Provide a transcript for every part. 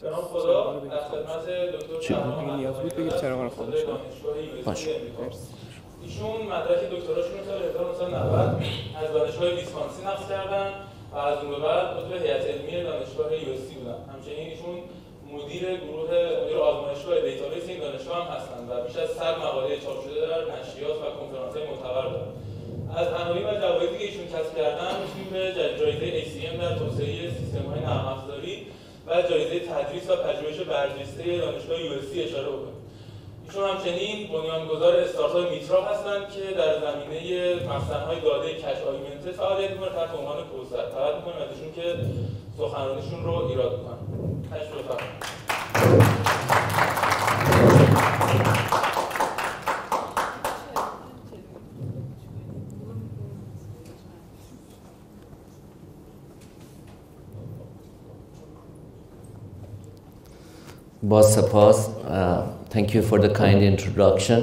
به نام خدا در خدمت دکتر شهرام غندهاریزاده دانشگاه USC امریکا. ایشون مدرک دکتراشون رو سال 1990 از دانشگاه ویسکانسین حاصل کردن و از اون به بعد عضو هیئت علمی دانشگاه USC بودن. همچنین ایشون مدیر آزمایشگاه دیتابیس این دانشگاه هم هستن و بیش از 100 مقاله چاپ شده در نشریات و کنفرانس‌های معتبر دارن. از عناوین و جوایزی که ایشون کسب کردن میتونیم به جایزه ACM در توسعه سیستم‌های نرم افزاری و جایزه تدریس و پژوهش برجسته دانشگاه USC اشاره بکنیم. ایشون همچنین بنیانگذار استارتاپ میترا هستند که در زمینه مخزن‌های داده کش آگمنتد فعالیت می‌کنه تحت عنوان کوزر. طلب می‌کنیم ازشون که سخنرانیشون رو ایراد کنن. تشریف بفرمایید. Thank you for the kind introduction.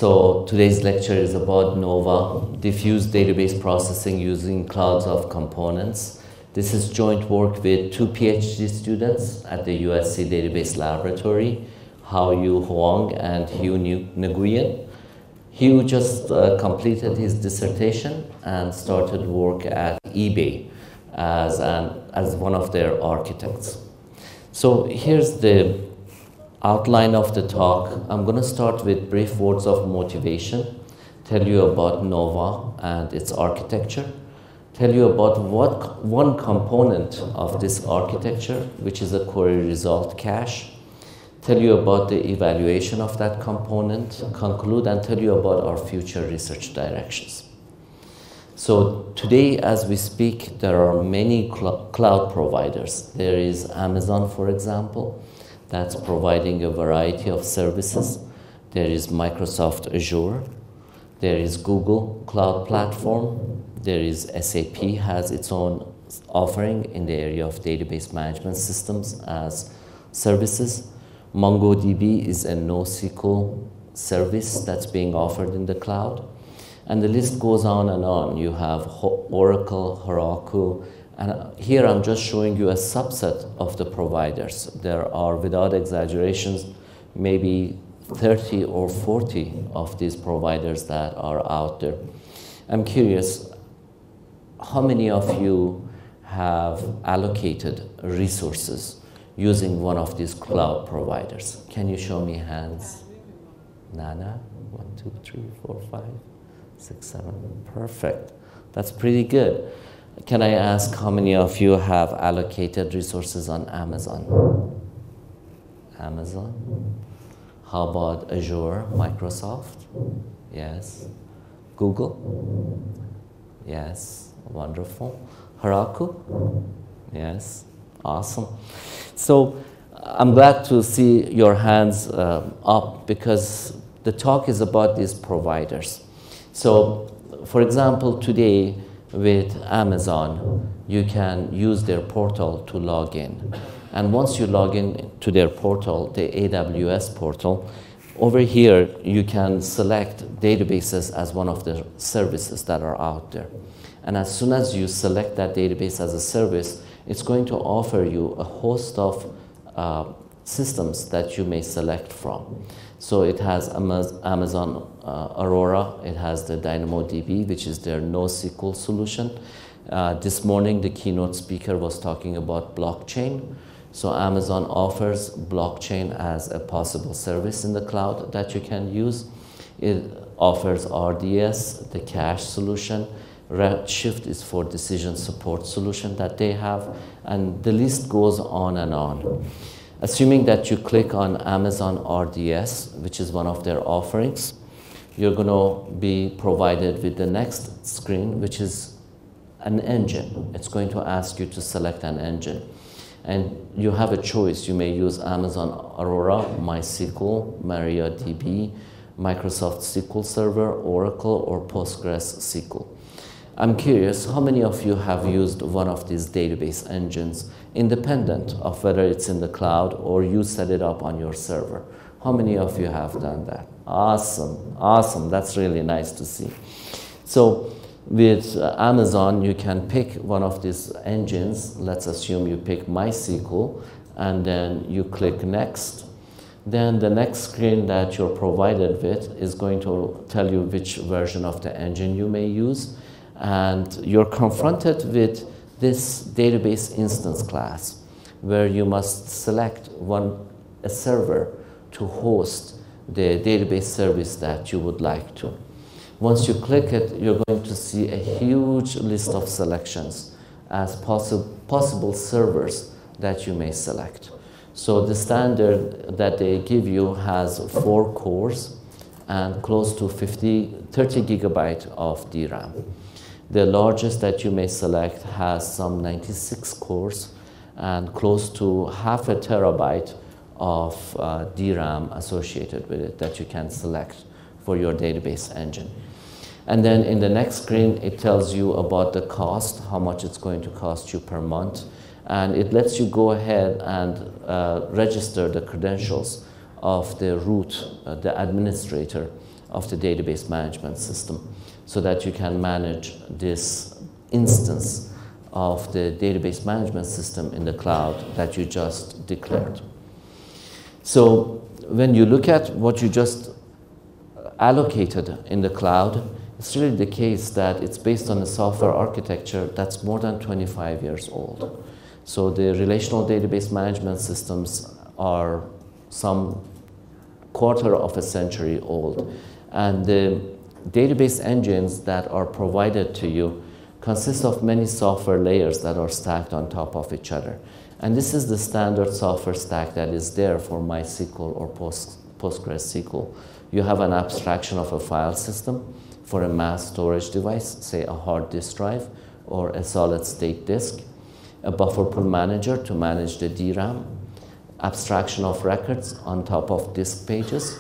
So today's lecture is about NOVA, Diffused Database Processing using Clouds of Components. This is joint work with 2 PhD students at the USC Database Laboratory, Hao-Yu Huang and Hugh Nguyen. Hugh just completed his dissertation and started work at eBay as one of their architects. So here's the outline of the talk. I'm going to start with brief words of motivation, tell you about NOVA and its architecture, tell you about one component of this architecture, which is a query result cache, tell you about the evaluation of that component, conclude and tell you about our future research directions. So today, as we speak, there are many cloud providers. There is Amazon, for example, that's providing a variety of services. There is Microsoft Azure. There is Google Cloud Platform. There is SAP has its own offering in the area of database management systems as services. MongoDB is a NoSQL service that's being offered in the cloud. And the list goes on and on. You have Oracle, Heroku, and here I'm just showing you a subset of the providers. There are, without exaggerations, maybe 30 or 40 of these providers that are out there. I'm curious, how many of you have allocated resources using one of these cloud providers? Can you show me hands? Nana? 1, 2, 3, 4, 5. 6, 7, perfect. That's pretty good. Can I ask how many of you have allocated resources on Amazon? Amazon? How about Azure, Microsoft? Yes. Google? Yes, wonderful. Heroku? Yes, awesome. So I'm glad to see your hands up because the talk is about these providers. So, for example, today with Amazon, you can use their portal to log in. And once you log in to their portal, the AWS portal, over here you can select databases as one of the services that are out there. And as soon as you select that database as a service, it's going to offer you a host of systems that you may select from. So it has Amazon Aurora, it has the DynamoDB, which is their NoSQL solution. This morning, the keynote speaker was talking about blockchain. So Amazon offers blockchain as a possible service in the cloud that you can use. It offers RDS, the cache solution. Redshift is for decision support solution that they have. And the list goes on and on. Assuming that you click on Amazon RDS, which is one of their offerings, you're going to be provided with the next screen, which is an engine. It's going to ask you to select an engine. And you have a choice. You may use Amazon Aurora, MySQL, MariaDB, Microsoft SQL Server, Oracle, or PostgreSQL. I'm curious, how many of you have used one of these database engines independent of whether it's in the cloud or you set it up on your server? How many of you have done that? Awesome, awesome, that's really nice to see. So with Amazon, you can pick one of these engines. Let's assume you pick MySQL, and then you click next. Then the next screen that you're provided with is going to tell you which version of the engine you may use, and you're confronted with this database instance class where you must select a server to host the database service that you would like to. Once you click it, you're going to see a huge list of selections as possible servers that you may select. So the standard that they give you has 4 cores and close to 30 gigabyte of DRAM. The largest that you may select has some 96 cores and close to half a terabyte of DRAM associated with it that you can select for your database engine. And then in the next screen, it tells you about the cost, how much it's going to cost you per month. And it lets you go ahead and register the credentials of the root, the administrator of the database management system, so that you can manage this instance of the database management system in the cloud that you just declared. So when you look at what you just allocated in the cloud, it's really the case that it's based on a software architecture that's more than 25 years old. So the relational database management systems are some quarter of a century old. And the database engines that are provided to you consist of many software layers that are stacked on top of each other. And this is the standard software stack that is there for MySQL or PostgreSQL. You have an abstraction of a file system for a mass storage device, say a hard disk drive or a solid state disk, a buffer pool manager to manage the DRAM, abstraction of records on top of disk pages,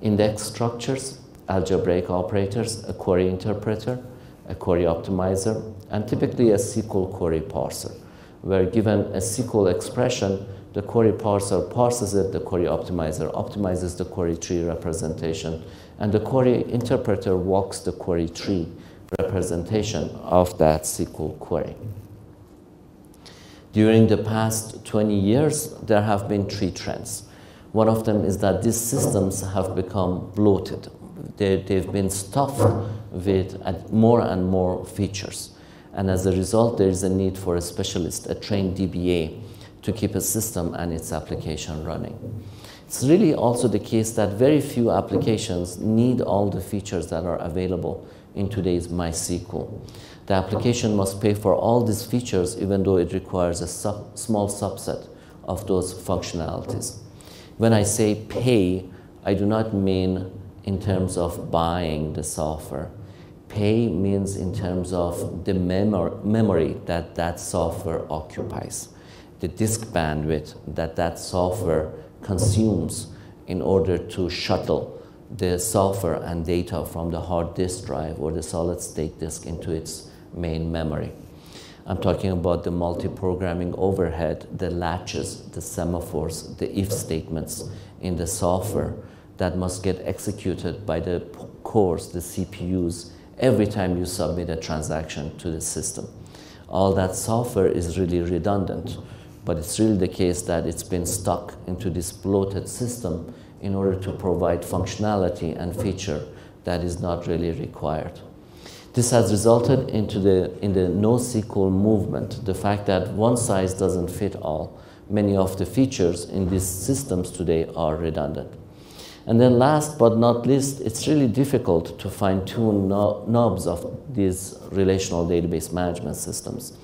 index structures, algebraic operators, a query interpreter, a query optimizer, and typically a SQL query parser, where given a SQL expression, the query parser parses it, the query optimizer optimizes the query tree representation, and the query interpreter walks the query tree representation of that SQL query. During the past 20 years, there have been 3 trends. One of them is that these systems have become bloated. They've been stuffed with more and more features. And as a result, there is a need for a specialist, a trained DBA, to keep a system and its application running. It's really also the case that very few applications need all the features that are available in today's MySQL. The application must pay for all these features even though it requires a small subset of those functionalities. When I say pay, I do not mean in terms of buying the software. Pay means in terms of the memory that that software occupies, the disk bandwidth that that software consumes in order to shuttle the software and data from the hard disk drive or the solid state disk into its main memory. I'm talking about the multi-programming overhead, the latches, the semaphores, the if statements in the software that must get executed by the cores, the CPUs, every time you submit a transaction to the system. All that software is really redundant, but it's really the case that it's been stuck into this bloated system in order to provide functionality and feature that is not really required. This has resulted in the NoSQL movement, the fact that one size doesn't fit all. Many of the features in these systems today are redundant. And then last but not least, it's really difficult to fine-tune knobs of these relational database management systems.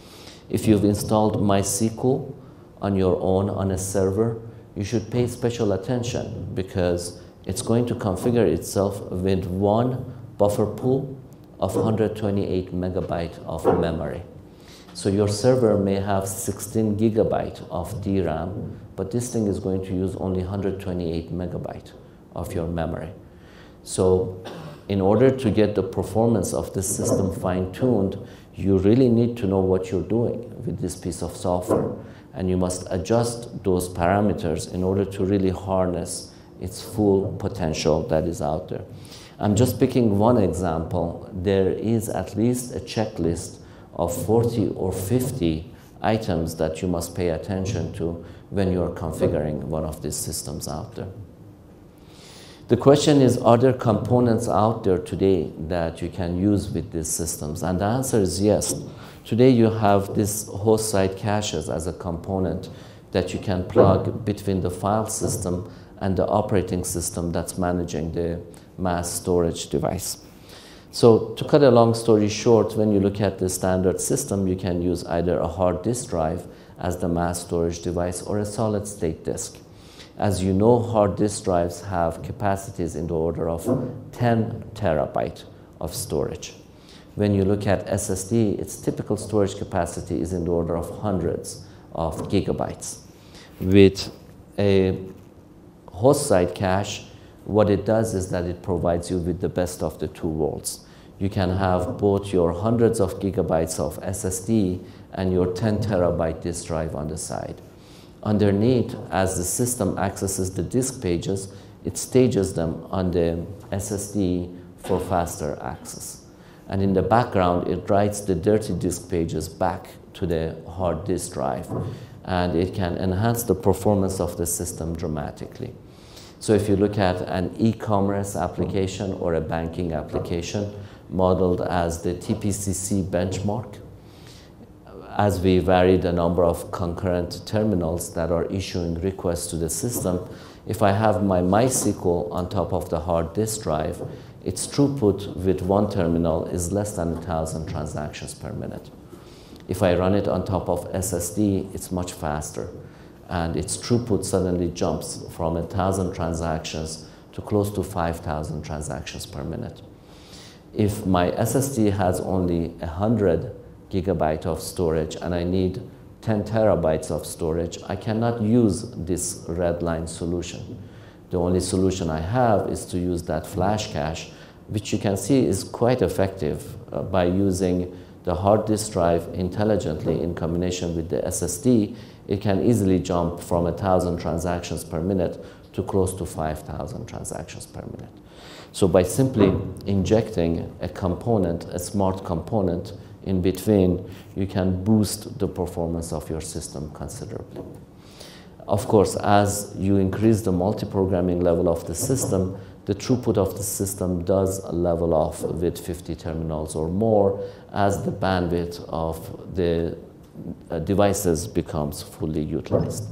If you've installed MySQL on your own on a server, you should pay special attention because it's going to configure itself with one buffer pool of 128 megabyte of memory. So your server may have 16 gigabyte of DRAM, but this thing is going to use only 128 megabyte of your memory. So in order to get the performance of this system fine-tuned, you really need to know what you're doing with this piece of software. And you must adjust those parameters in order to really harness its full potential that is out there. I'm just picking one example. There is at least a checklist of 40 or 50 items that you must pay attention to when you're configuring one of these systems out there. The question is, are there components out there today that you can use with these systems? And the answer is yes. Today you have this host side caches as a component that you can plug between the file system and the operating system that's managing the mass storage device. So to cut a long story short, when you look at the standard system, you can use either a hard disk drive as the mass storage device or a solid state disk. As you know, hard disk drives have capacities in the order of 10 terabyte of storage. When you look at SSD, its typical storage capacity is in the order of hundreds of gigabytes. With a host side cache, what it does is that it provides you with the best of the two worlds. You can have both your hundreds of gigabytes of SSD and your 10 terabyte disk drive on the side. Underneath, as the system accesses the disk pages, it stages them on the SSD for faster access. And in the background, it writes the dirty disk pages back to the hard disk drive, and it can enhance the performance of the system dramatically. So if you look at an e-commerce application or a banking application modeled as the TPCC benchmark, as we vary the number of concurrent terminals that are issuing requests to the system, if I have my MySQL on top of the hard disk drive, its throughput with one terminal is less than 1,000 transactions per minute. If I run it on top of SSD, it's much faster, and its throughput suddenly jumps from 1,000 transactions to close to 5,000 transactions per minute. If my SSD has only 100 gigabyte of storage and I need 10 terabytes of storage, I cannot use this red line solution. The only solution I have is to use that flash cache, which you can see is quite effective by using the hard disk drive intelligently in combination with the SSD. It can easily jump from 1,000 transactions per minute to close to 5,000 transactions per minute. So by simply injecting a component, a smart component, in between, you can boost the performance of your system considerably. Of course, as you increase the multi-programming level of the system, the throughput of the system does level off with 50 terminals or more as the bandwidth of the devices becomes fully utilized.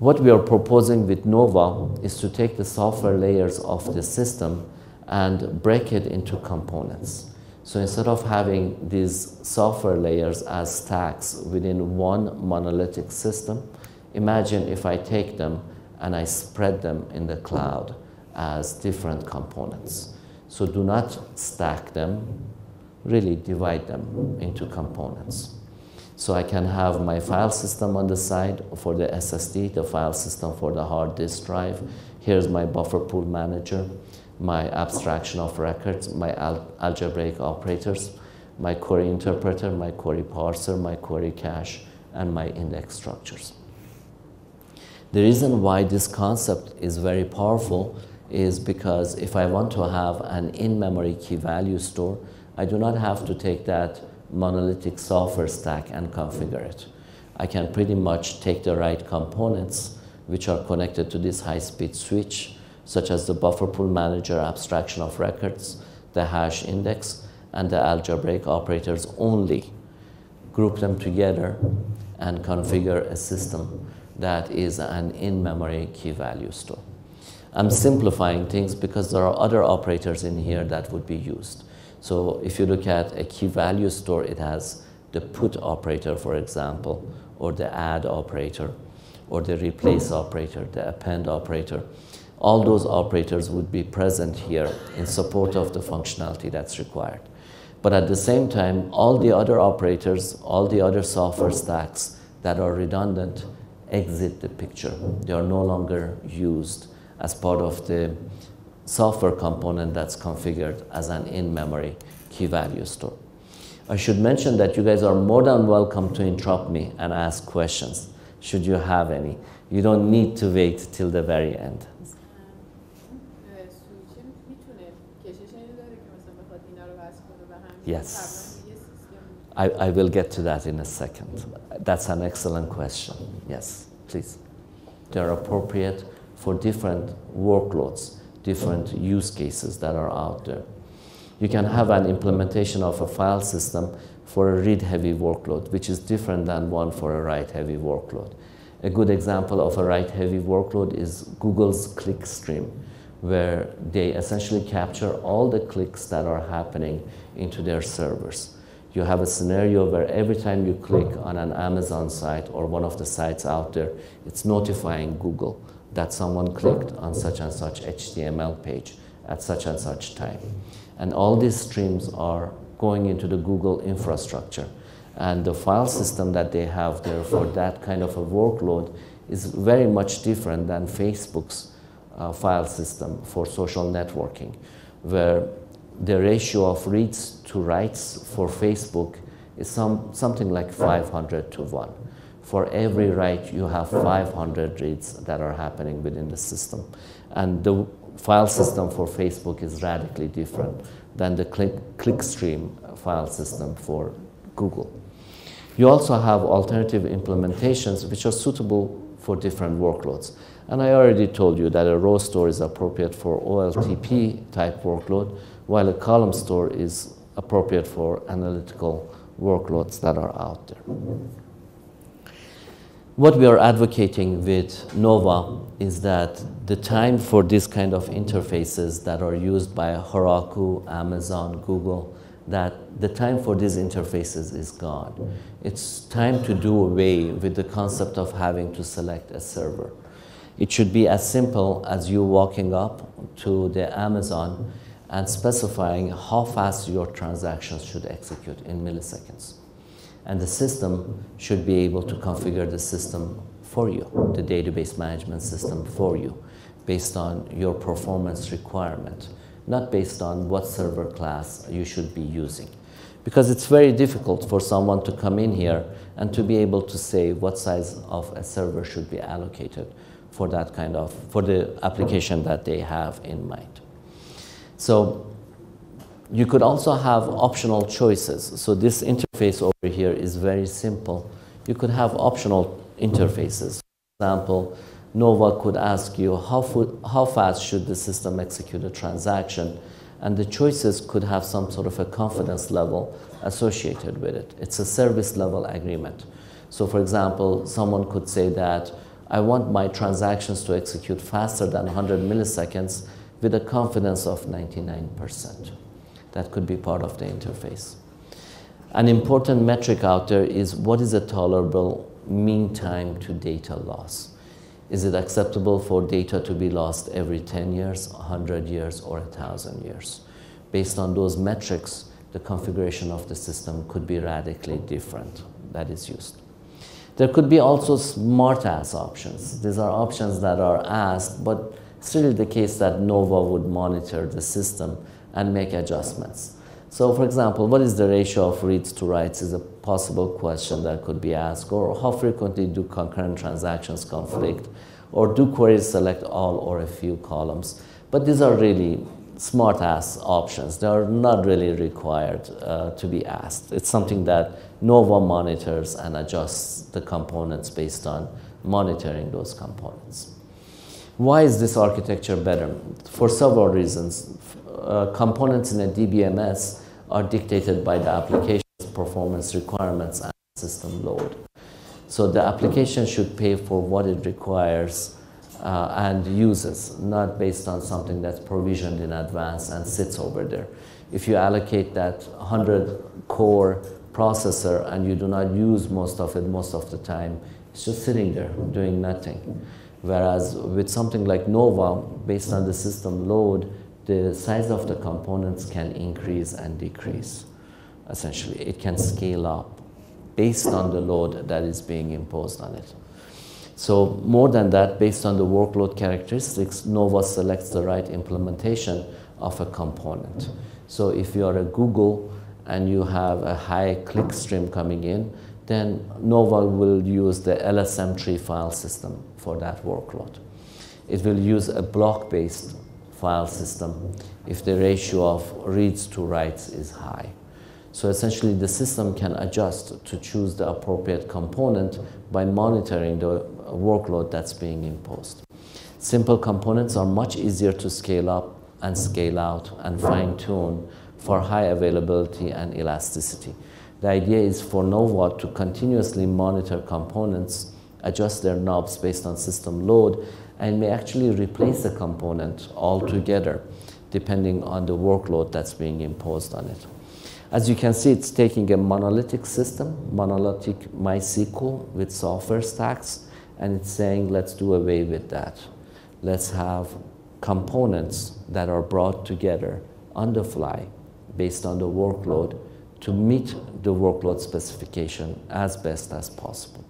What we are proposing with Nova is to take the software layers of the system and break it into components. So instead of having these software layers as stacks within one monolithic system, imagine if I take them and I spread them in the cloud as different components. So do not stack them, really divide them into components. So I can have my file system on the side for the SSD, the file system for the hard disk drive. Here's my buffer pool manager, my abstraction of records, my algebraic operators, my query interpreter, my query parser, my query cache, and my index structures. The reason why this concept is very powerful is because if I want to have an in-memory key value store, I do not have to take that monolithic software stack and configure it. I can pretty much take the right components which are connected to this high-speed switch, such as the buffer pool manager, abstraction of records, the hash index, and the algebraic operators only, group them together, and configure a system that is an in-memory key value store. I'm simplifying things because there are other operators in here that would be used. So if you look at a key value store, it has the put operator, for example, or the add operator, or the replace operator, the append operator. All those operators would be present here in support of the functionality that's required. But at the same time, all the other operators, all the other software stacks that are redundant exit the picture. They are no longer used as part of the software component that's configured as an in-memory key value store. I should mention that you guys are more than welcome to interrupt me and ask questions, should you have any. You don't need to wait till the very end. Yes. I will get to that in a second. That's an excellent question. Yes, please. They're appropriate for different workloads, different use cases that are out there. You can have an implementation of a file system for a read-heavy workload, which is different than one for a write-heavy workload. A good example of a write-heavy workload is Google's clickstream, where they essentially capture all the clicks that are happening into their servers. You have a scenario where every time you click on an Amazon site or one of the sites out there, it's notifying Google that someone clicked on such and such HTML page at such and such time. And all these streams are going into the Google infrastructure. And the file system that they have there for that kind of a workload is very much different than Facebook's file system for social networking, where the ratio of reads to writes for Facebook is something like 500 to 1. For every write, you have 500 reads that are happening within the system. And the file system for Facebook is radically different than the clickstream file system for Google. You also have alternative implementations which are suitable for different workloads. And I already told you that a row store is appropriate for OLTP type workload, while a column store is appropriate for analytical workloads that are out there. What we are advocating with Nova is that the time for this kind of interfaces that are used by Heroku, Amazon, Google, that the time for these interfaces is gone. It's time to do away with the concept of having to select a server. It should be as simple as you walking up to the Amazon and specifying how fast your transactions should execute in milliseconds. And the system should be able to configure the system for you, the database management system for you, based on your performance requirement, not based on what server class you should be using. Because it's very difficult for someone to come in here and to be able to say what size of a server should be allocated for that kind of, for the application that they have in mind. So you could also have optional choices. So this interface over here is very simple. You could have optional interfaces. For example, Nova could ask you how fast should the system execute a transaction, and the choices could have some sort of a confidence level associated with it. It's a service level agreement. So for example, someone could say that I want my transactions to execute faster than 100 milliseconds with a confidence of 99%. That could be part of the interface. An important metric out there is what is a tolerable mean time to data loss. Is it acceptable for data to be lost every 10 years, 100 years, or 1,000 years? Based on those metrics, the configuration of the system could be radically different that is used. There could be also smart-ass options. These are options that are asked, but it's really the case that Nova would monitor the system and make adjustments. So for example, what is the ratio of reads to writes is a possible question that could be asked, or how frequently do concurrent transactions conflict, or do queries select all or a few columns? But these are really smart-ass options. They are not really required to be asked. It's something that Nova monitors and adjusts the components based on monitoring those components. Why is this architecture better? For several reasons. Components in a DBMS are dictated by the application's performance requirements and system load. So the application should pay for what it requires and uses, not based on something that's provisioned in advance and sits over there. If you allocate that 100 core processor and you do not use most of it most of the time, it's just sitting there doing nothing. Whereas with something like Nova, based on the system load, the size of the components can increase and decrease. Essentially, it can scale up based on the load that is being imposed on it. So more than that, based on the workload characteristics, Nova selects the right implementation of a component. So if you are a Google and you have a high click stream coming in, then Nova will use the LSM3 file system for that workload. It will use a block-based file system if the ratio of reads to writes is high. So essentially the system can adjust to choose the appropriate component by monitoring the workload that's being imposed. Simple components are much easier to scale up and scale out and fine-tune for high availability and elasticity. The idea is for NOVA to continuously monitor components, adjust their knobs based on system load, and may actually replace a component altogether, depending on the workload that's being imposed on it. As you can see, it's taking a monolithic system, monolithic MySQL with software stacks, and it's saying, let's do away with that. Let's have components that are brought together on the fly based on the workload to meet the workload specification as best as possible.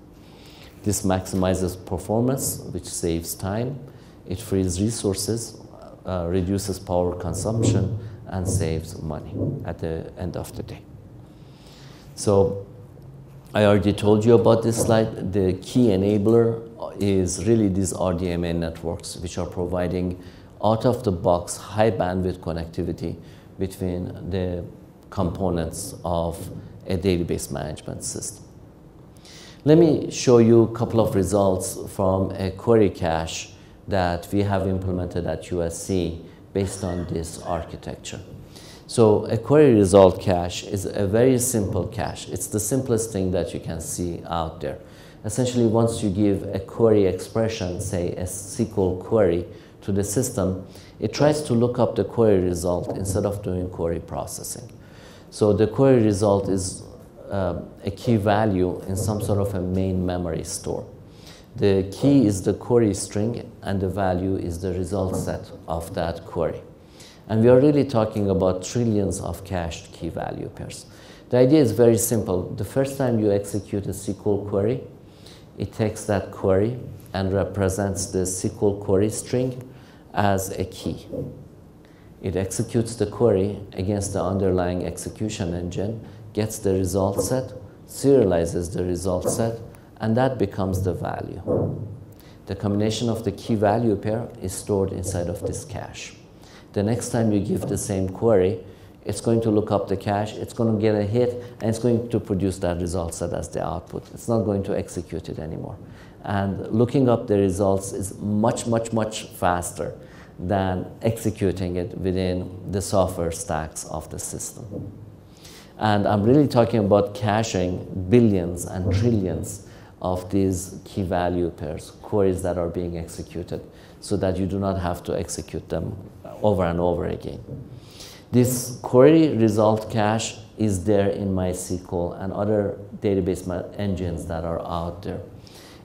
This maximizes performance, which saves time, it frees resources, reduces power consumption, and saves money at the end of the day. So I already told you about this slide. The key enabler is really these RDMA networks, which are providing out-of-the-box high bandwidth connectivity between the components of a database management system. Let me show you a couple of results from a query cache that we have implemented at USC based on this architecture. So a query result cache is a very simple cache. It's the simplest thing that you can see out there. Essentially, once you give a query expression, say a SQL query, to the system, it tries to look up the query result instead of doing query processing. So the query result is a key value in some sort of a main memory store. The key is the query string, and the value is the result set of that query. And we are really talking about trillions of cached key value pairs. The idea is very simple. The first time you execute a SQL query, it takes that query and represents the SQL query string as a key. It executes the query against the underlying execution engine, gets the result set, serializes the result set, and that becomes the value. The combination of the key value pair is stored inside of this cache. The next time you give the same query, it's going to look up the cache, it's going to get a hit, and it's going to produce that result set as the output. It's not going to execute it anymore. And looking up the results is much, much, much faster than executing it within the software stacks of the system. And I'm really talking about caching billions and trillions of these key value pairs, queries that are being executed, so that you do not have to execute them over and over again. This query result cache is there in MySQL and other database engines that are out there.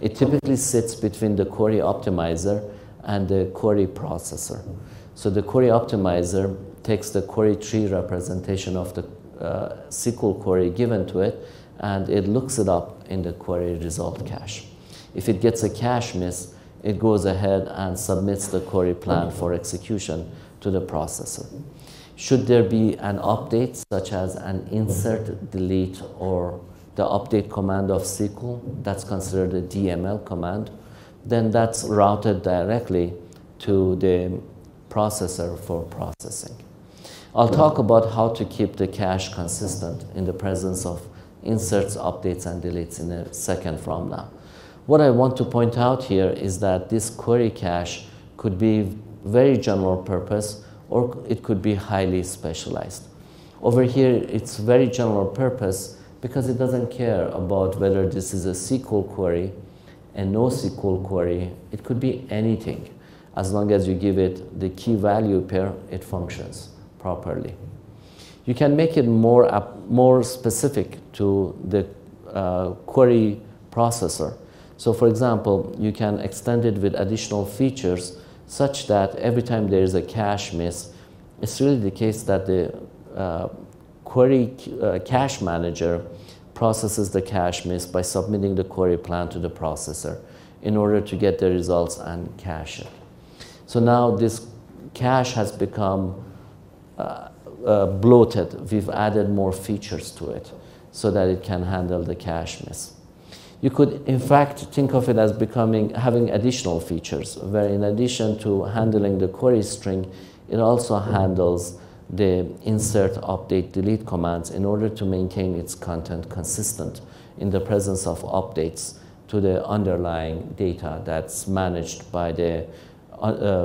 It typically sits between the query optimizer and the query processor. So the query optimizer takes the query tree representation of the SQL query given to it, and it looks it up in the query result cache. If it gets a cache miss, it goes ahead and submits the query plan for execution to the processor. Should there be an update, such as an insert, delete, or the update command of SQL, that's considered a DML command, then that's routed directly to the processor for processing. I'll talk about how to keep the cache consistent in the presence of inserts, updates, and deletes in a second from now. What I want to point out here is that this query cache could be very general purpose, or it could be highly specialized. Over here, it's very general purpose because it doesn't care about whether this is a SQL query, a NoSQL query. It could be anything. As long as you give it the key value pair, it functions properly. You can make it more specific to the query processor. So for example, you can extend it with additional features such that every time there is a cache miss, it's really the case that the query cache manager processes the cache miss by submitting the query plan to the processor in order to get the results and cache it. So now this cache has become bloated. We've added more features to it so that it can handle the cache miss. You could, in fact, think of it as having additional features, where in addition to handling the query string, it also handles the insert, update, delete commands in order to maintain its content consistent in the presence of updates to the underlying data that's managed by the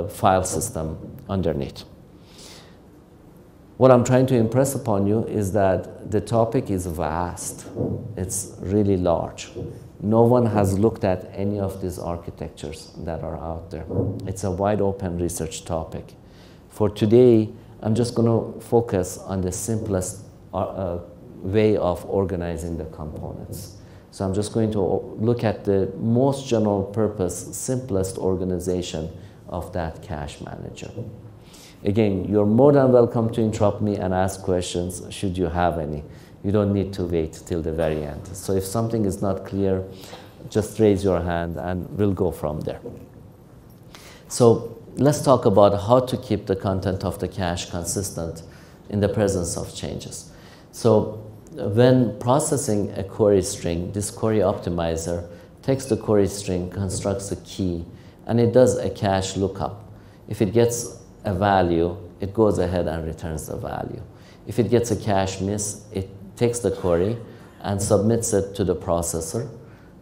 file system underneath. What I'm trying to impress upon you is that the topic is vast. It's really large. No one has looked at any of these architectures that are out there. It's a wide open research topic. For today, I'm just going to focus on the simplest way of organizing the components. So I'm just going to look at the most general purpose, simplest organization of that cache manager. Again, you're more than welcome to interrupt me and ask questions should you have any. You don't need to wait till the very end. So if something is not clear, just raise your hand and we'll go from there. So let's talk about how to keep the content of the cache consistent in the presence of changes. So when processing a query string, this query optimizer takes the query string, constructs a key, and it does a cache lookup. If it gets a value, it goes ahead and returns the value. If it gets a cache miss, it takes the query and submits it to the processor,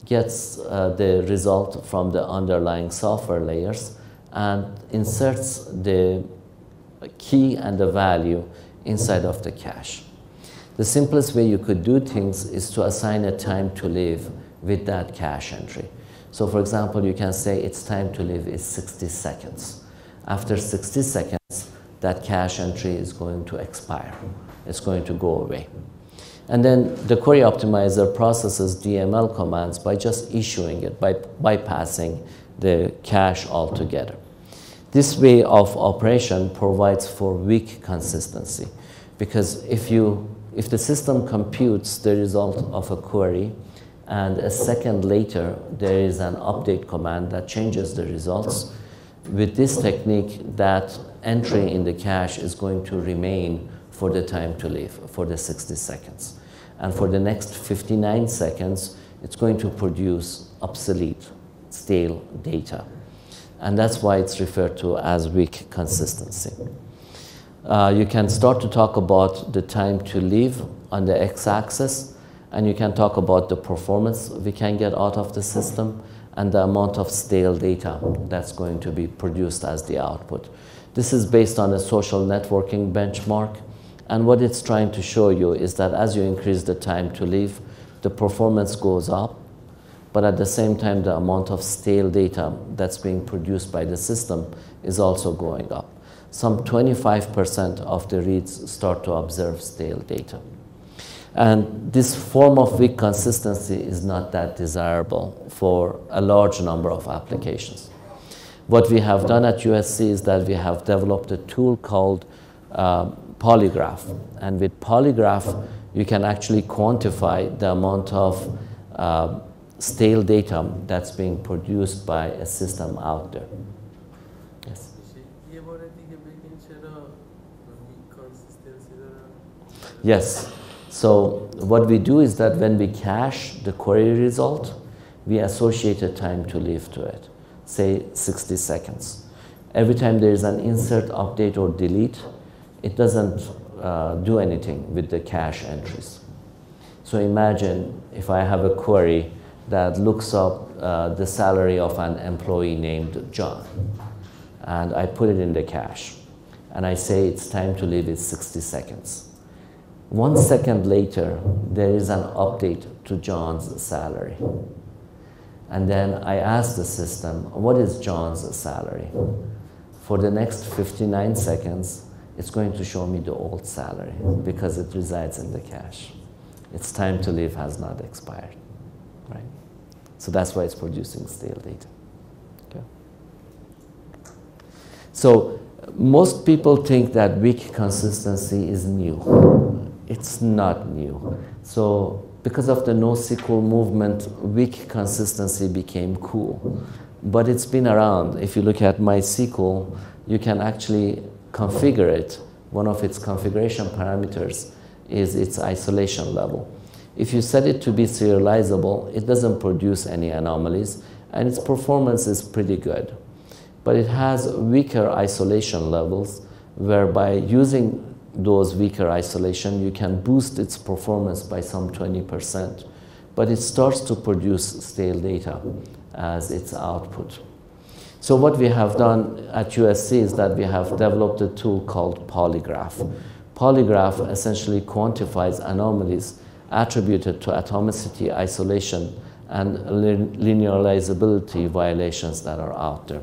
gets the result from the underlying software layers, and inserts the key and the value inside of the cache. The simplest way you could do things is to assign a time to live with that cache entry. So for example, you can say its time to live is 60 seconds. After 60 seconds, that cache entry is going to expire. It's going to go away. And then the query optimizer processes DML commands by just issuing it, by bypassing the cache altogether. This way of operation provides for weak consistency, because if the system computes the result of a query and a second later there is an update command that changes the results, with this technique, that entry in the cache is going to remain for the time to live, for the 60 seconds. And for the next 59 seconds, it's going to produce obsolete, stale data. And that's why it's referred to as weak consistency. You can start to talk about the time to live on the x-axis, and you can talk about the performance we can get out of the system, and the amount of stale data that's going to be produced as the output. This is based on a social networking benchmark, and what it's trying to show you is that as you increase the time to live, the performance goes up, but at the same time the amount of stale data that's being produced by the system is also going up. Some 25% of the reads start to observe stale data. And this form of weak consistency is not that desirable for a large number of applications. What we have done at USC is that we have developed a tool called Polygraph. And with Polygraph, you can actually quantify the amount of stale data that's being produced by a system out there. Yes? Yes. So what we do is that when we cache the query result, we associate a time to live to it, say 60 seconds. Every time there is an insert, update, or delete, it doesn't do anything with the cache entries. So imagine if I have a query that looks up the salary of an employee named John, and I put it in the cache, and I say its time to live is 60 seconds. 1 second later, there is an update to John's salary. And then I ask the system, what is John's salary? For the next 59 seconds, it's going to show me the old salary because it resides in the cache. Its time to live has not expired, right? So that's why it's producing stale data. Okay. So most people think that weak consistency is new. It's not new. So because of the NoSQL movement, weak consistency became cool. But it's been around. If you look at MySQL, you can actually configure it. One of its configuration parameters is its isolation level. If you set it to be serializable, it doesn't produce any anomalies, and its performance is pretty good. But it has weaker isolation levels, whereby using those weaker isolation, you can boost its performance by some 20%, but it starts to produce stale data as its output. So what we have done at USC is that we have developed a tool called Polygraph. Polygraph essentially quantifies anomalies attributed to atomicity, isolation, and linearizability violations that are out there.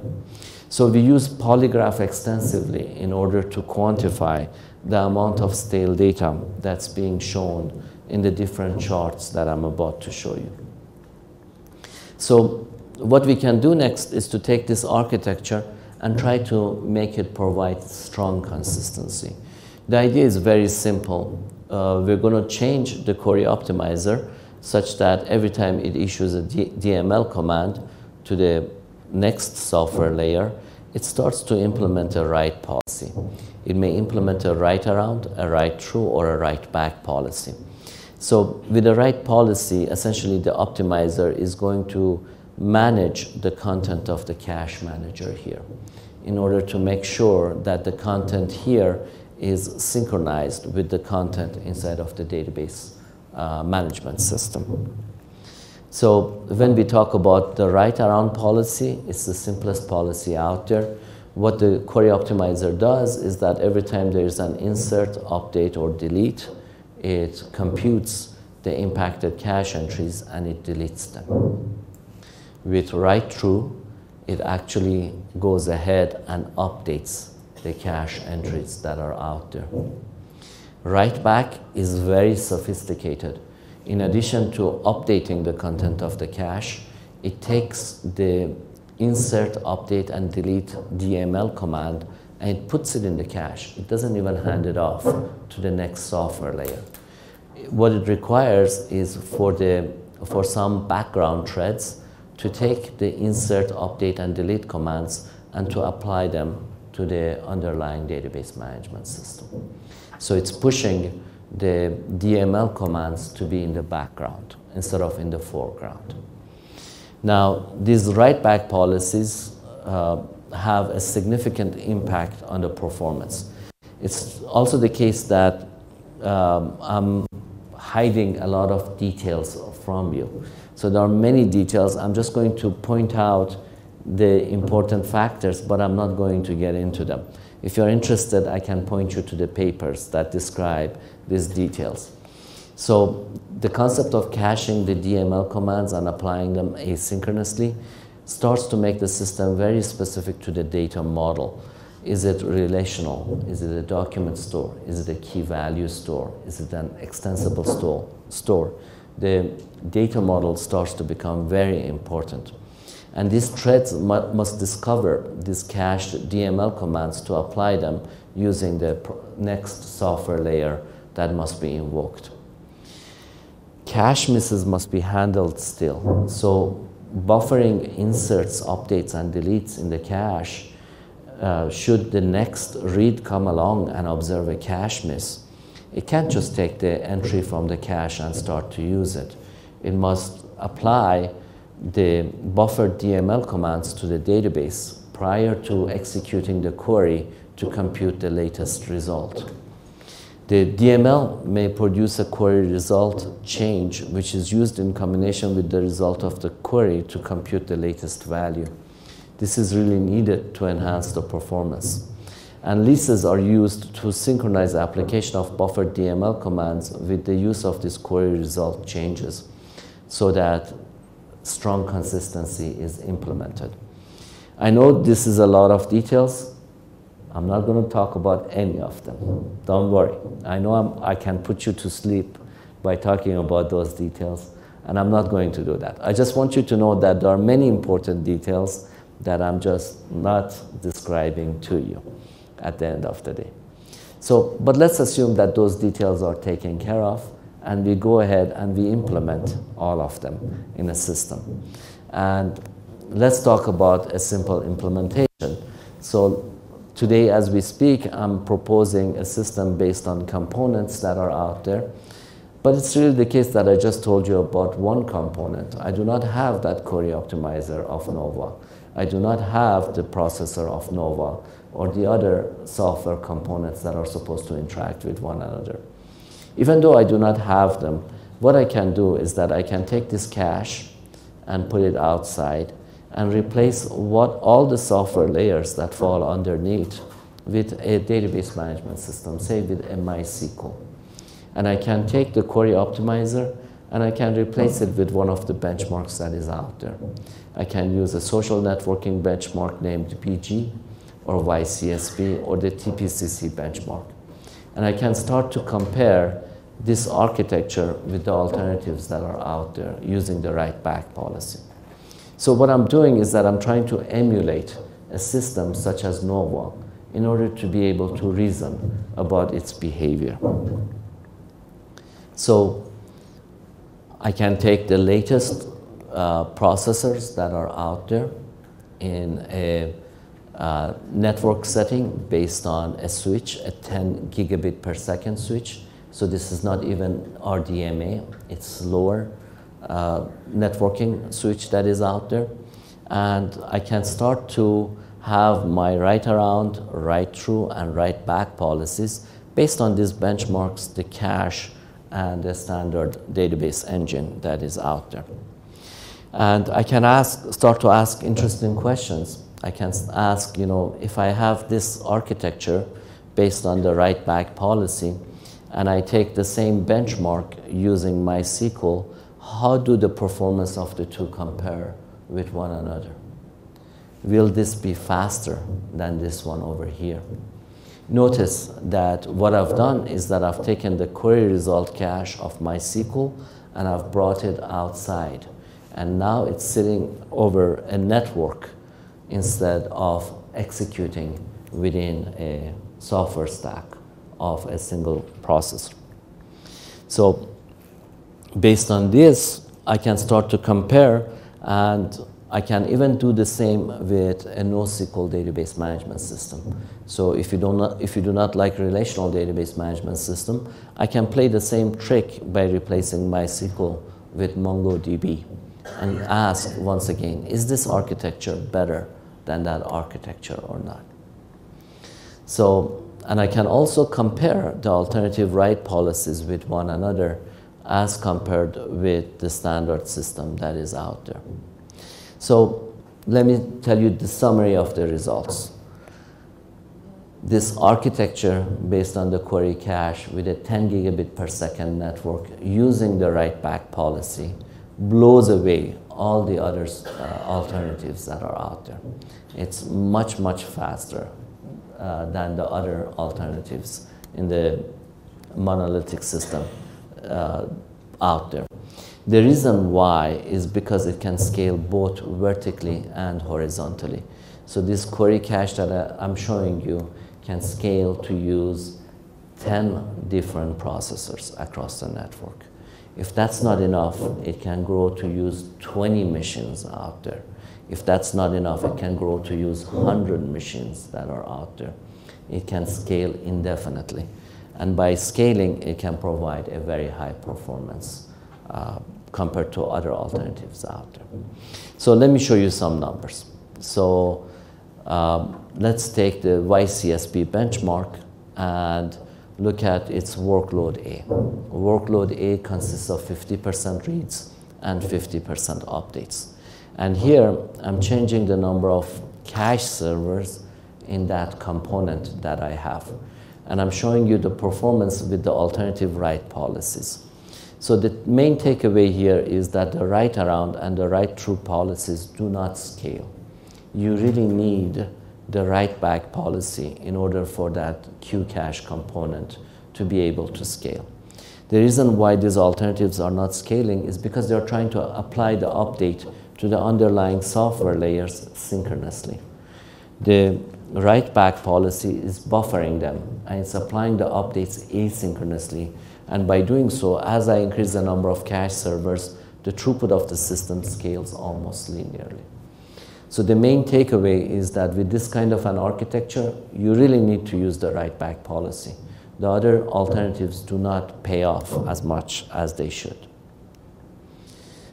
So we use Polygraph extensively in order to quantify the amount of stale data that's being shown in the different charts that I'm about to show you. So what we can do next is to take this architecture and try to make it provide strong consistency. The idea is very simple. We're going to change the query optimizer such that every time it issues a DML command to the next software layer, it starts to implement a write policy. It may implement a write around, a write through, or a write back policy. So with a write policy, essentially the optimizer is going to manage the content of the cache manager here in order to make sure that the content here is synchronized with the content inside of the database management system. So when we talk about the write around policy, it's the simplest policy out there. What the query optimizer does is that every time there's an insert, update, or delete, it computes the impacted cache entries and it deletes them. With write through, it actually goes ahead and updates the cache entries that are out there. Write back is very sophisticated. In addition to updating the content of the cache, it takes the insert, update, and delete DML command and it puts it in the cache. It doesn't even hand it off to the next software layer. What it requires is for some background threads to take the insert, update, and delete commands and to apply them to the underlying database management system. So it's pushing the DML commands to be in the background instead of in the foreground. Now, these write-back policies have a significant impact on the performance. It's also the case that I'm hiding a lot of details from you. So there are many details. I'm just going to point out the important factors, but I'm not going to get into them. If you're interested, I can point you to the papers that describe these details. So the concept of caching the DML commands and applying them asynchronously starts to make the system very specific to the data model. Is it relational? Is it a document store? Is it a key value store? Is it an extensible store? The data model starts to become very important. And these threads must discover these cached DML commands to apply them using the next software layer that must be invoked. Cache misses must be handled still. So buffering inserts, updates, and deletes in the cache, should the next read come along and observe a cache miss, it can't just take the entry from the cache and start to use it. It must apply the buffered DML commands to the database prior to executing the query to compute the latest result. The DML may produce a query result change, which is used in combination with the result of the query to compute the latest value. This is really needed to enhance the performance. And leases are used to synchronize the application of buffered DML commands with the use of these query result changes so that strong consistency is implemented. I know this is a lot of details. I'm not going to talk about any of them. Don't worry. I know I can put you to sleep by talking about those details, and I'm not going to do that. I just want you to know that there are many important details that I'm just not describing to you at the end of the day. So, but let's assume that those details are taken care of, and we go ahead and we implement all of them in a system. And let's talk about a simple implementation. So today as we speak, I'm proposing a system based on components that are out there. But it's really the case that I just told you about one component. I do not have that query optimizer of Nova. I do not have the processor of Nova or the other software components that are supposed to interact with one another. Even though I do not have them, what I can do is that I can take this cache and put it outside and replace all the software layers that fall underneath with a database management system, say with a MySQL. And I can take the query optimizer and I can replace it with one of the benchmarks that is out there. I can use a social networking benchmark named BG or YCSB or the TPCC benchmark. And I can start to compare this architecture with the alternatives that are out there using the write-back policy. So what I'm doing is that I'm trying to emulate a system such as Nova in order to be able to reason about its behavior. So I can take the latest processors that are out there in a network setting based on a switch, a 10 gigabit per second switch. So this is not even RDMA, it's slower networking switch that is out there. And I can start to have my write around, write through, and write back policies based on these benchmarks, the cache, and the standard database engine that is out there. And I can start to ask interesting questions. I can ask, if I have this architecture based on the write back policy, and I take the same benchmark using MySQL, how do the performance of the two compare with one another? Will this be faster than this one over here? Notice that what I've done is that I've taken the query result cache of MySQL and I've brought it outside. And now it's sitting over a network instead of executing within a software stack of a single processor. So based on this, I can start to compare, and I can even do the same with a NoSQL database management system. So if you do not like relational database management system, I can play the same trick by replacing MySQL with MongoDB and ask once again, is this architecture better than that architecture or not? So, and I can also compare the alternative write policies with one another as compared with the standard system that is out there. So let me tell you the summary of the results. This architecture based on the query cache with a 10 gigabit per second network using the write back policy blows away all the other alternatives that are out there. It's much, much faster than the other alternatives in the monolithic system out there. The reason why is because it can scale both vertically and horizontally. So this query cache that I'm showing you can scale to use 10 different processors across the network. If that's not enough, it can grow to use 20 machines out there. If that's not enough, it can grow to use 100 machines that are out there. It can scale indefinitely. And by scaling, it can provide a very high performance compared to other alternatives out there. So let me show you some numbers. So let's take the YCSB benchmark and look at its workload A. Workload A consists of 50% reads and 50% updates. And here, I'm changing the number of cache servers in that component that I have. And I'm showing you the performance with the alternative write policies. So the main takeaway here is that the write around and the write through policies do not scale. You really need the write back policy in order for that queue cache component to be able to scale. The reason why these alternatives are not scaling is because they're trying to apply the update to the underlying software layers synchronously. The write back policy is buffering them and it's applying the updates asynchronously. And by doing so, as I increase the number of cache servers, the throughput of the system scales almost linearly. So the main takeaway is that with this kind of an architecture, you really need to use the write back policy. The other alternatives do not pay off as much as they should.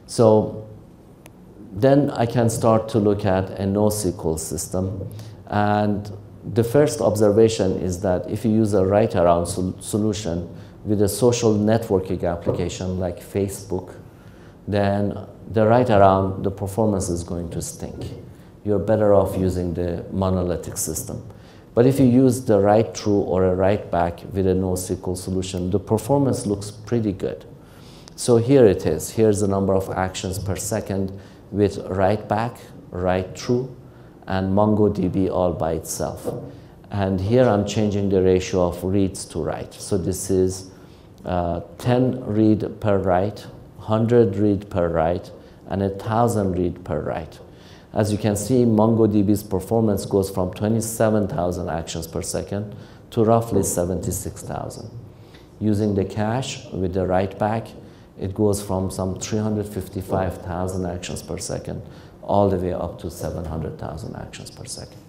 So then I can start to look at a NoSQL system. And the first observation is that if you use a write-around solution with a social networking application like Facebook, then the write-around, the performance is going to stink. You're better off using the monolithic system. But if you use the write-through or a write-back with a NoSQL solution, the performance looks pretty good. So here it is. Here's the number of actions per second with write-back, write-through, and MongoDB all by itself. And here I'm changing the ratio of reads to write. So this is 10 read per write, 100 read per write, and 1,000 read per write. As you can see, MongoDB's performance goes from 27,000 actions per second to roughly 76,000. Using the cache with the write-back, it goes from some 355,000 actions per second all the way up to 700,000 actions per second.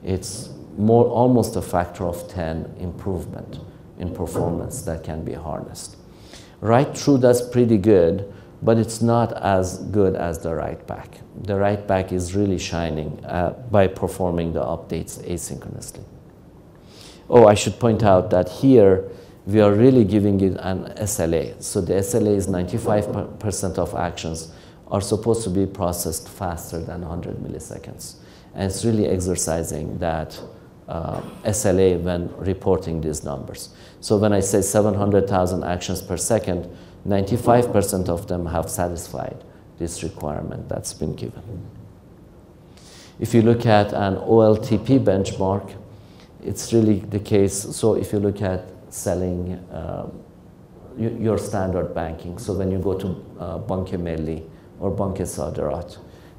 It's almost a factor of 10 improvement in performance that can be harnessed. Write-through does pretty good, but it's not as good as the write-back. The write-back is really shining by performing the updates asynchronously. Oh, I should point out that here we are really giving it an SLA. So the SLA is 95% of actions are supposed to be processed faster than 100 milliseconds. And it's really exercising that SLA when reporting these numbers. So when I say 700,000 actions per second, 95% of them have satisfied this requirement that's been given. If you look at an OLTP benchmark, it's really the case. So if you look at selling your standard banking, so when you go to Bank Milli or Bank Sadarat,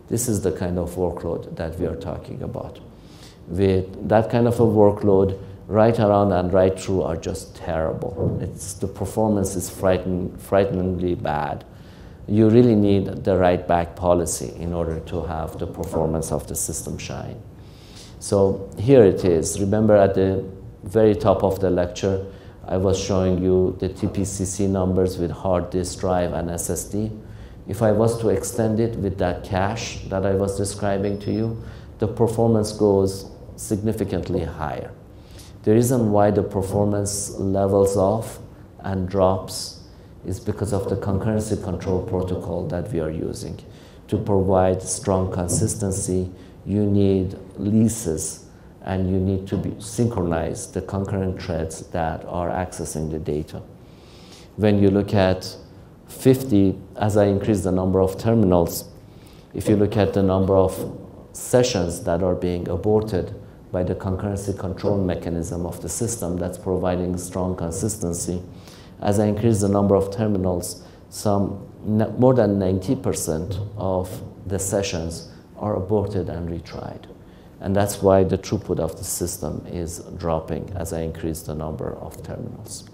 this is the kind of workload that we are talking about. With that kind of a workload, write-around and write-through are just terrible. The performance is frighteningly bad. You really need the write-back policy in order to have the performance of the system shine. So here it is. Remember at the very top of the lecture, I was showing you the TPCC numbers with hard disk drive and SSD. If I was to extend it with that cache that I was describing to you, the performance goes significantly higher. The reason why the performance levels off and drops is because of the concurrency control protocol that we are using. To provide strong consistency, you need leases and you need to synchronize the concurrent threads that are accessing the data. When you look at 50, as I increase the number of terminals, if you look at the number of sessions that are being aborted by the concurrency control mechanism of the system that's providing strong consistency, as I increase the number of terminals, more than 90% of the sessions are aborted and retried. And that's why the throughput of the system is dropping as I increase the number of terminals.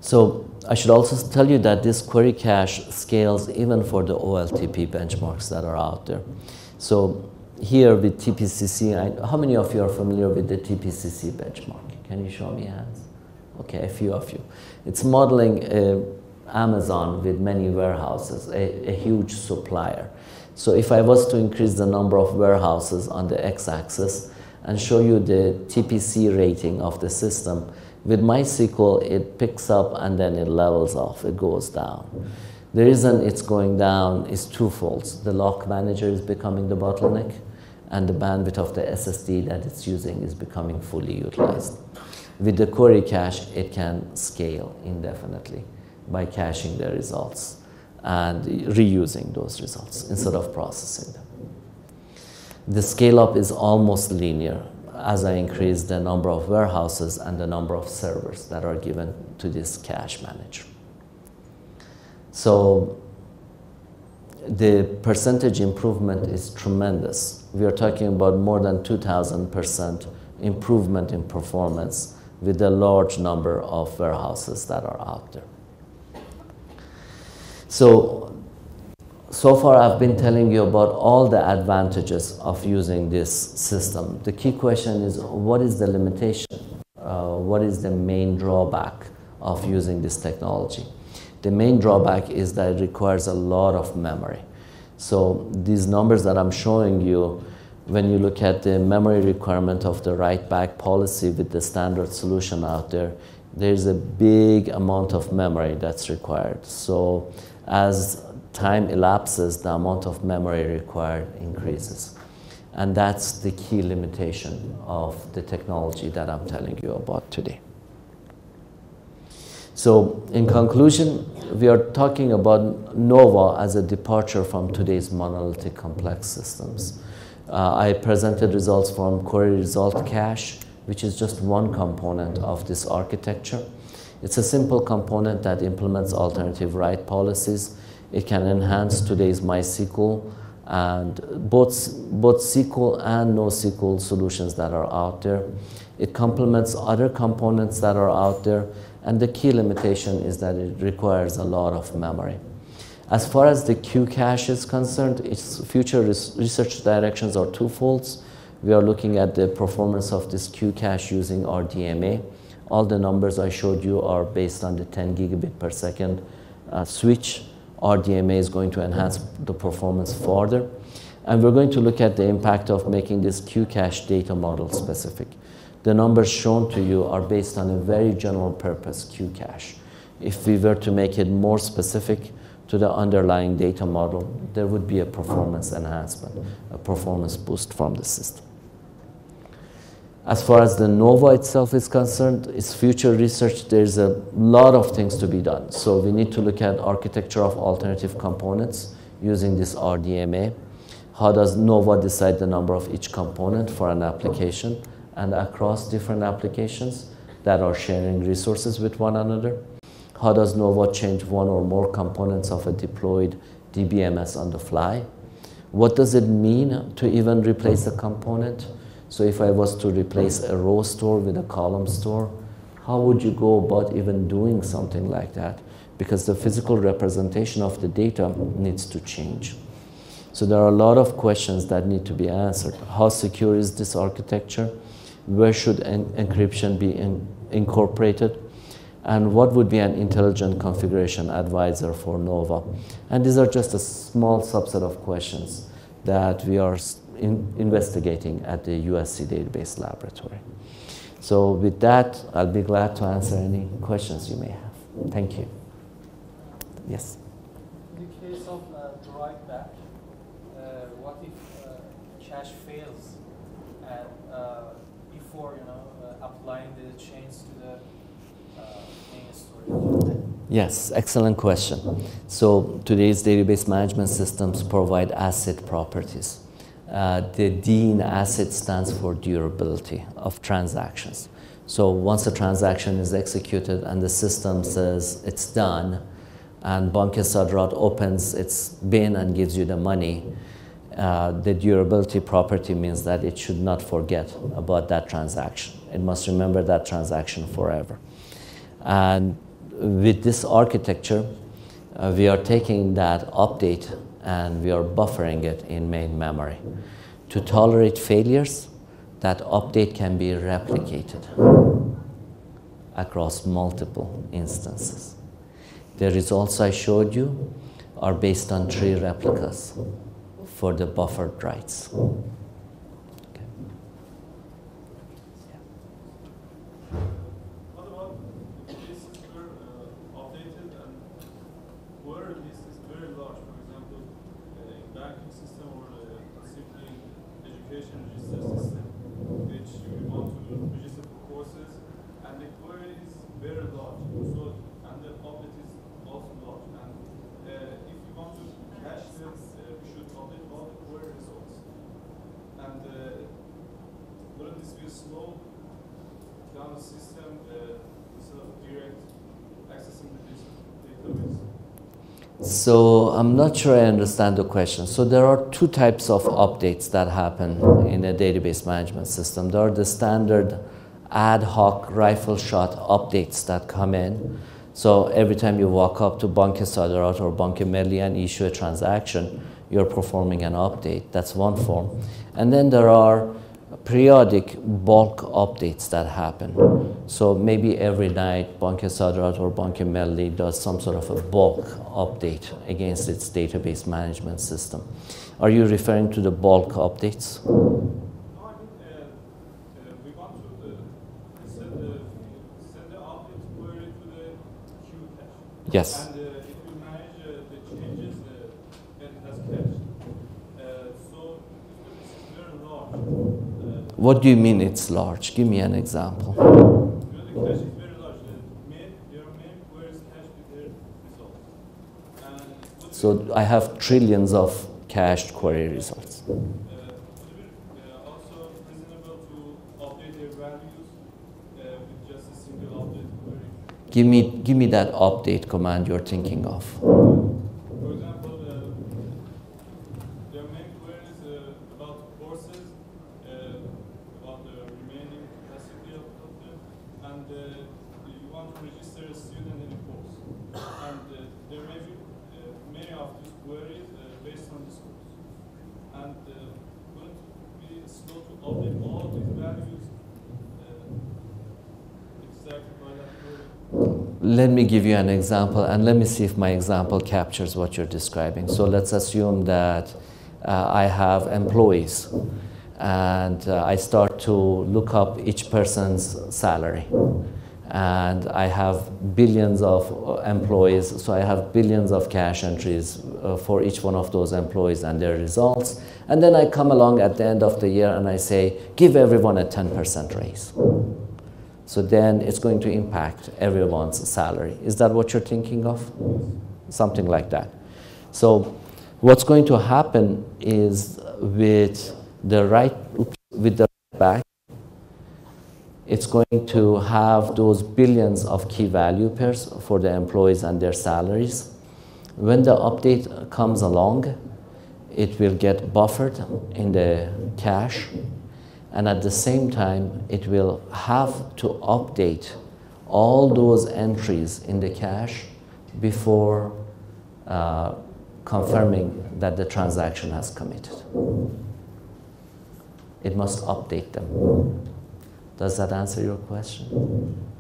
So I should also tell you that this query cache scales even for the OLTP benchmarks that are out there. So here with TPCC, how many of you are familiar with the TPCC benchmark? Can you show me hands? Okay, a few of you. It's modeling Amazon with many warehouses, a huge supplier. So if I was to increase the number of warehouses on the x-axis and show you the TPC rating of the system, with MySQL, it picks up and then it levels off, it goes down. The reason it's going down is twofold. The lock manager is becoming the bottleneck, and the bandwidth of the SSD that it's using is becoming fully utilized. With the query cache, it can scale indefinitely by caching the results and reusing those results instead of processing them. The scale-up is almost linear as I increase the number of warehouses and the number of servers that are given to this cache manager. So the percentage improvement is tremendous. We are talking about more than 2,000% improvement in performance with a large number of warehouses that are out there. So far I've been telling you about all the advantages of using this system. The key question is, what is the limitation? what is the main drawback of using this technology? The main drawback is that it requires a lot of memory. So these numbers that I'm showing you, when you look at the memory requirement of the write-back policy with the standard solution out there, there's a big amount of memory that's required. So as time elapses, the amount of memory required increases. And that's the key limitation of the technology that I'm telling you about today. So in conclusion, we are talking about NOVA as a departure from today's monolithic complex systems. I presented results from query result cache, which is just one component of this architecture. It's a simple component that implements alternative write policies. It can enhance today's MySQL and both SQL and NoSQL solutions that are out there. It complements other components that are out there, and the key limitation is that it requires a lot of memory. As far as the Q cache is concerned, its future research directions are twofold. We are looking at the performance of this Q cache using RDMA. All the numbers I showed you are based on the 10 gigabit per second switch. RDMA is going to enhance the performance further. And we're going to look at the impact of making this Q cache data model specific. The numbers shown to you are based on a very general purpose Q cache. If we were to make it more specific to the underlying data model, there would be a performance enhancement, a performance boost from the system. As far as the NOVA itself is concerned, its future research, there's a lot of things to be done. So we need to look at architecture of alternative components using this RDMA. How does NOVA decide the number of each component for an application and across different applications that are sharing resources with one another? How does NOVA change one or more components of a deployed DBMS on the fly? What does it mean to even replace a component? So if I was to replace a row store with a column store, how would you go about even doing something like that? Because the physical representation of the data needs to change. So there are a lot of questions that need to be answered. How secure is this architecture? Where should encryption be incorporated? And what would be an intelligent configuration advisor for NOVA? And these are just a small subset of questions that we are investigating at the USC Database Laboratory. So with that, I'll be glad to answer any questions you may have. Thank you. Yes? In the case of the write back, what if cache fails and before applying the chains to the main storage? Yes, excellent question. So today's database management systems provide asset properties. The D in asset stands for durability of transactions. So once a transaction is executed and the system says it's done, and Bank Sadrat opens its bin and gives you the money, the durability property means that it should not forget about that transaction. It must remember that transaction forever. And with this architecture, we are taking that update and we are buffering it in main memory. To tolerate failures, that update can be replicated across multiple instances. The results I showed you are based on 3 replicas for the buffered writes. Okay. What about cases where updated and where this is very large, for example, in banking system or simply education register system, which you want to register for courses, and the query is very large. So, and the update is also large. And if you want to cache this, we should update all the query results. And wouldn't this be slow down the system instead of direct accessing the database? So I'm not sure I understand the question. So there are 2 types of updates that happen in a database management system. There are the standard ad hoc rifle shot updates that come in. So every time you walk up to Bank Sadrat or Bank Melli and issue a transaction, you're performing an update. That's one form. And then there are periodic bulk updates that happen. So maybe every night Bank Sadrat or Bank Melli does some sort of a bulk update against its database management system. Are you referring to the bulk updates? Yes. And if you manage the changes that it has cached, so it's very large. What do you mean it's large? Give me an example. The cache is very large. Their main queries cached with their results. So I have trillions of cached query results. Would it be also reasonable to update their values with just a single update query? Give me that update command you're thinking of. For example, their main queries about courses, about the remaining capacity of them, and you want to register a student in a course. And there may be many of these queries based on this course. And wouldn't it be slow to update all these values exactly by that query? Let me give you an example, and let me see if my example captures what you're describing. So let's assume that I have employees, and I start to look up each person's salary. And I have billions of employees, so I have billions of cache entries for each one of those employees and their results. And then I come along at the end of the year and I say, give everyone a 10% raise. So then it's going to impact everyone's salary. Is that what you're thinking of? Something like that. So what's going to happen is with the right back, it's going to have those billions of key value pairs for the employees and their salaries. When the update comes along, it will get buffered in the cache. And at the same time, it will have to update all those entries in the cache before confirming that the transaction has committed. It must update them. Does that answer your question?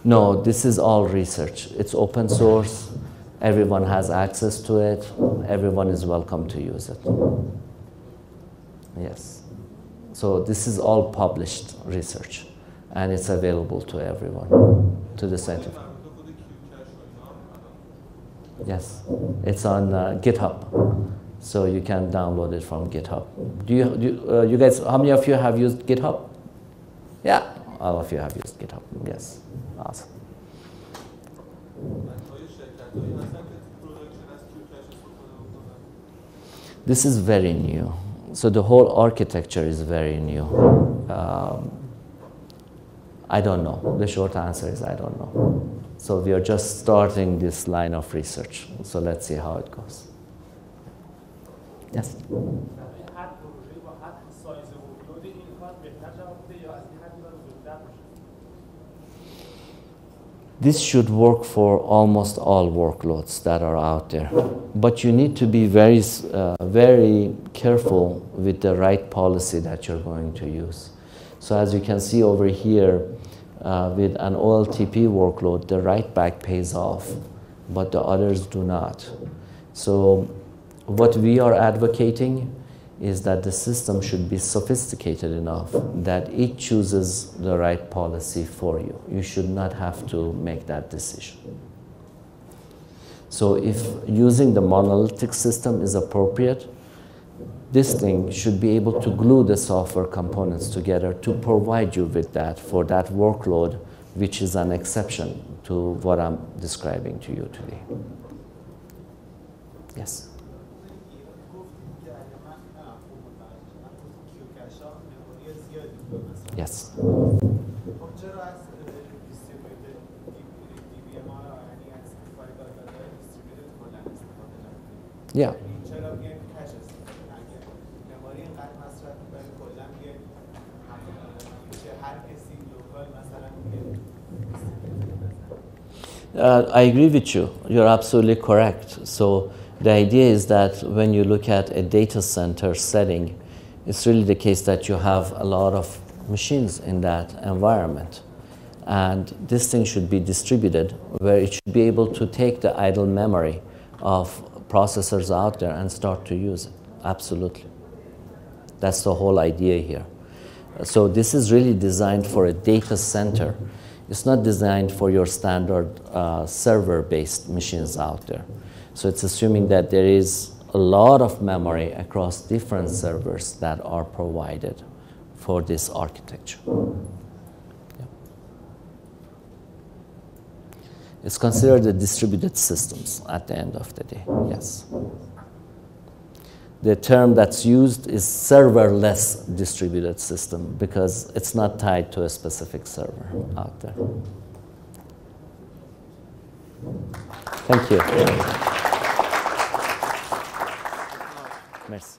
No, this is all research. It's open source. Everyone has access to it. Everyone is welcome to use it. Yes. So this is all published research, and it's available to everyone, to the scientific. Yes, it's on GitHub, so you can download it from GitHub. You guys, how many of you have used GitHub? Yeah, all of you have used GitHub. Yes, awesome. This is very new. So the whole architecture is very new. I don't know. The short answer is I don't know. So we are just starting this line of research. So let's see how it goes. Yes? This should work for almost all workloads that are out there. But you need to be very, very careful with the right policy that you're going to use. So as you can see over here, with an OLTP workload, the write back pays off, but the others do not. So what we are advocating is that the system should be sophisticated enough that it chooses the right policy for you. You should not have to make that decision. So if using the monolithic system is appropriate, this thing should be able to glue the software components together to provide you with that for that workload, which is an exception to what I'm describing to you today. Yes? Yes. Yeah. I agree with you. You're absolutely correct. So the idea is that when you look at a data center setting, it's really the case that you have a lot of machines in that environment. And this thing should be distributed, where it should be able to take the idle memory of processors out there and start to use it. Absolutely. That's the whole idea here. So this is really designed for a data center. It's not designed for your standard server-based machines out there. So it's assuming that there is a lot of memory across different servers that are provided for this architecture. Yeah. It's considered a distributed systems at the end of the day, yes. The term that's used is serverless distributed system because it's not tied to a specific server out there. Thank you. Merci.